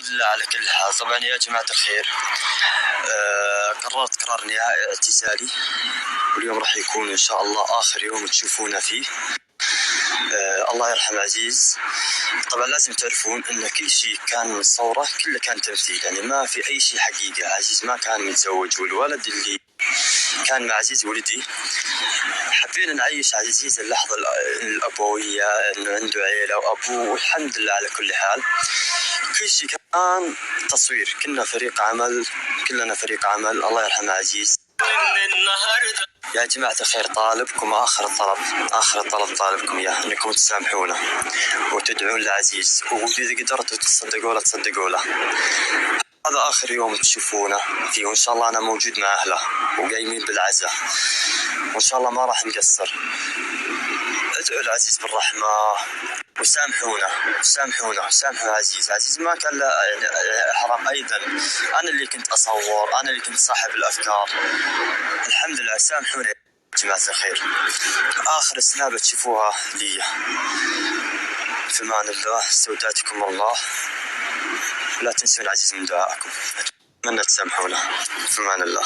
لله على كل حال. طبعا يا جماعة الخير، قررت قرار نهائي اعتزالي، واليوم راح يكون إن شاء الله آخر يوم تشوفونا فيه. الله يرحم عزيز. طبعا لازم تعرفون ان كل شيء كان من صوره كله كان تمثيل، يعني ما في اي شيء حقيقة. عزيز ما كان متزوج، والولد اللي كان مع عزيز ولدي. حبينا نعيش عزيز اللحظة الأبوية، انه عنده عيلة وأبوه، والحمد لله على كل حال. كل شيء كان تصوير، كلنا فريق عمل. الله يرحم عزيز. يا جماعة الخير، طالبكم آخر الطلب طالبكم إياه إنكم تسامحونا وتدعون لعزيز، وإذا قدرتوا تصدقوا له. هذا آخر يوم تشوفونا فيه، وإن شاء الله أنا موجود مع أهله وقايمين بالعزاء، وإن شاء الله ما راح نقصر. ادعوا العزيز بالرحمة وسامحوا عزيز ما كان له حرام أيضا. أنا اللي كنت أصور، أنا اللي كنت صاحب الأفكار. الحمد لله، سامحوني يا جماعة الخير. آخر سنابة تشوفوها لي. في امان الله، استودعتكم الله. لا تنسون عزيز من دعائكم. أتمنى تسامحونا. في امان الله.